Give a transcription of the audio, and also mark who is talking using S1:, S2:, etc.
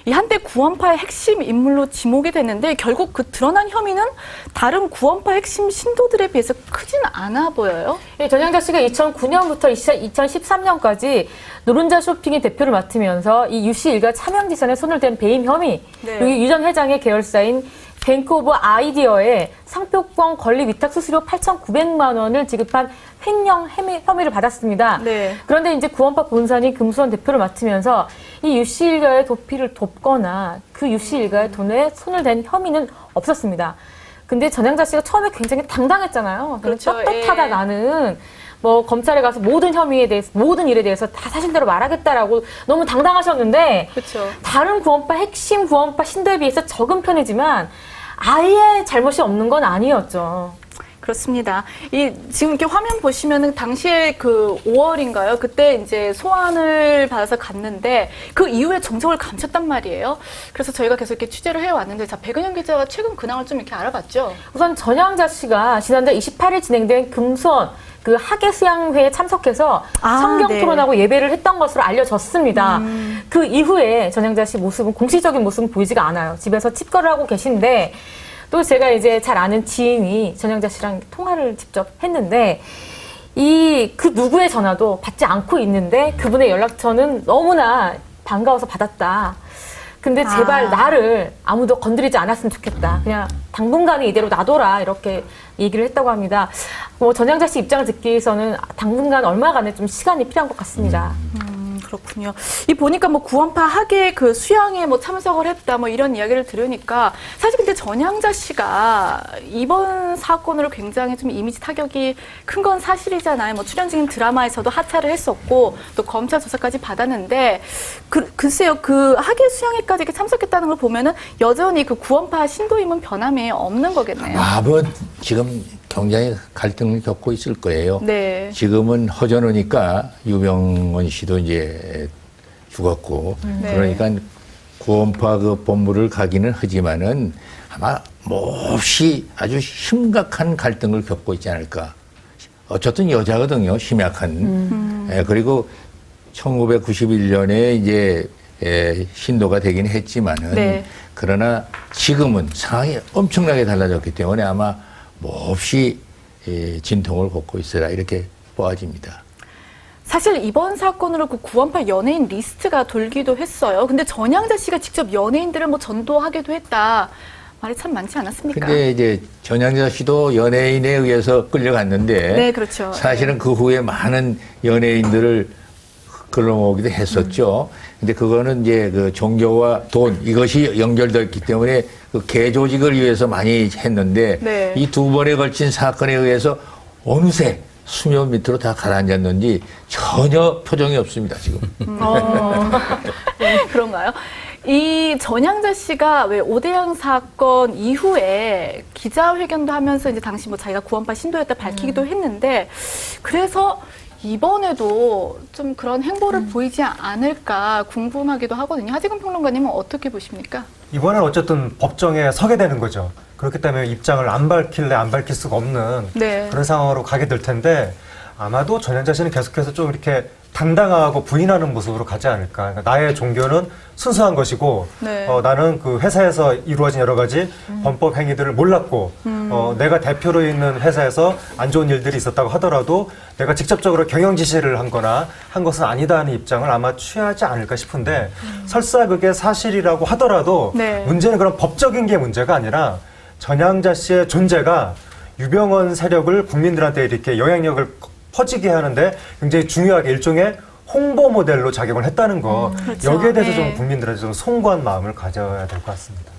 S1: 이 한때 구원파의 핵심 인물로 지목이 됐는데 결국 그 드러난 혐의는 다른 구원파 핵심 신도들에 비해서 크진 않아 보여요.
S2: 예, 전향자 씨가 2009년부터 2013년까지 노른자 쇼핑의 대표를 맡으면서 이 유씨 일가 차명지산에 손을 댄 배임 혐의,
S1: 네.
S2: 그리고 유 전 회장의 계열사인 뱅크 오브 아이디어에 상표권 권리 위탁 수수료 8,900만 원을 지급한 횡령 혐의를 받았습니다.
S1: 네.
S2: 그런데 이제 구원파 본산이 금수원 대표를 맡으면서 이 유씨 일가의 도피를 돕거나 그 유씨 일가의 돈에 손을 댄 혐의는 없었습니다. 근데 전향자 씨가 처음에 굉장히 당당했잖아요.
S1: 그렇죠.
S2: 떳떳하다
S1: 예.
S2: 나는 뭐 검찰에 가서 모든 혐의에 대해서 모든 일에 대해서 다 사실대로 말하겠다라고 너무 당당하셨는데
S1: 그렇죠.
S2: 다른 구원파 핵심 구원파 신도에 비해서 적은 편이지만 아예 잘못이 없는 건 아니었죠.
S1: 그렇습니다. 지금 이렇게 화면 보시면은 당시에 그 5월인가요? 그때 이제 소환을 받아서 갔는데 그 이후에 정적을 감췄단 말이에요. 그래서 저희가 계속 이렇게 취재를 해왔는데 자, 백은영 기자가 최근 근황을 좀 이렇게 알아봤죠.
S2: 우선 전향자 씨가 지난달 28일 진행된 금수원 그 학예수양회에 참석해서 성경
S1: 네.
S2: 토론하고 예배를 했던 것으로 알려졌습니다. 그 이후에 전향자 씨 모습은 공식적인 모습은 보이지가 않아요. 집에서 칩거를 하고 계신데 또 제가 이제 잘 아는 지인이 전향자 씨랑 통화를 직접 했는데 그 누구의 전화도 받지 않고 있는데 그분의 연락처는 너무나 반가워서 받았다. 근데 제발 나를 아무도 건드리지 않았으면 좋겠다. 그냥 당분간은 이대로 놔둬라. 이렇게 얘기를 했다고 합니다. 뭐 전향자 씨 입장을 듣기 위해서는 당분간 얼마간의 좀 시간이 필요한 것 같습니다.
S1: 그렇군요. 보니까 뭐 구원파 학예 그 수양에 뭐 참석을 했다 뭐 이런 이야기를 들으니까 사실 근데 전향자 씨가 이번 사건으로 굉장히 좀 이미지 타격이 큰 건 사실이잖아요. 뭐 출연진 드라마에서도 하차를 했었고 또 검찰 조사까지 받았는데 글쎄요 그 학예 수양회까지 이렇게 참석했다는 걸 보면은 여전히 그 구원파 신도임은 변함이 없는 거겠네요.
S3: 뭐 지금 굉장히 갈등을 겪고 있을 거예요.
S1: 네.
S3: 지금은 허전하니까 유병원 씨도 이제 죽었고
S1: 네.
S3: 그러니까 구원파 그 본부를 가기는 하지만은 아마 몹시 아주 심각한 갈등을 겪고 있지 않을까. 어쨌든 여자거든요. 심약한. 그리고 1991년에 이제 신도가 되긴 했지만은
S1: 네.
S3: 그러나 지금은 상황이 엄청나게 달라졌기 때문에 아마 몹시 진통을 겪고 있으라 이렇게 보아집니다.
S1: 사실 이번 사건으로 그 구원파 연예인 리스트가 돌기도 했어요. 근데 전향자 씨가 직접 연예인들을 뭐 전도하기도 했다. 말이 참 많지 않았습니까?
S3: 근데 이제 전향자 씨도 연예인에 의해서 끌려갔는데
S1: 네, 그렇죠.
S3: 사실은 그 후에 많은 연예인들을 끌어모으기도 했었죠. 근데 그거는 이제 그 종교와 돈 이것이 연결되어 있기 때문에 그 개조직을 위해서 많이 했는데
S1: 네.
S3: 이 두 번에 걸친 사건에 의해서 어느새 수면 밑으로 다 가라앉았는지 전혀 표정이 없습니다, 지금.
S1: 네, 그런가요? 이 전향자 씨가 왜 오대양 사건 이후에 기자회견도 하면서 이제 당시 뭐 자기가 구원파 신도였다 밝히기도 했는데 그래서 이번에도 좀 그런 행보를 보이지 않을까 궁금하기도 하거든요. 하지근 평론가님은 어떻게 보십니까?
S4: 이번엔 어쨌든 법정에 서게 되는 거죠. 그렇기 때문에 입장을 안 밝힐래 안 밝힐 수가 없는
S1: 네.
S4: 그런 상황으로 가게 될 텐데 아마도 전향자 씨는 계속해서 좀 이렇게 당당하고 부인하는 모습으로 가지 않을까. 그러니까 나의 종교는 순수한 것이고
S1: 네.
S4: 나는 그 회사에서 이루어진 여러 가지 범법 행위들을 몰랐고 내가 대표로 있는 회사에서 안 좋은 일들이 있었다고 하더라도 내가 직접적으로 경영 지시를 한 거나 한 것은 아니다 하는 입장을 아마 취하지 않을까 싶은데 설사 그게 사실이라고 하더라도
S1: 네.
S4: 문제는 그런 법적인 게 문제가 아니라 전향자 씨의 존재가 유병원 세력을 국민들한테 이렇게 영향력을 퍼지게 하는데 굉장히 중요하게 일종의 홍보 모델로 작용을 했다는 거
S1: 그렇죠.
S4: 여기에 대해서
S1: 네.
S4: 좀 국민들한테 좀 송구한 마음을 가져야 될 것 같습니다.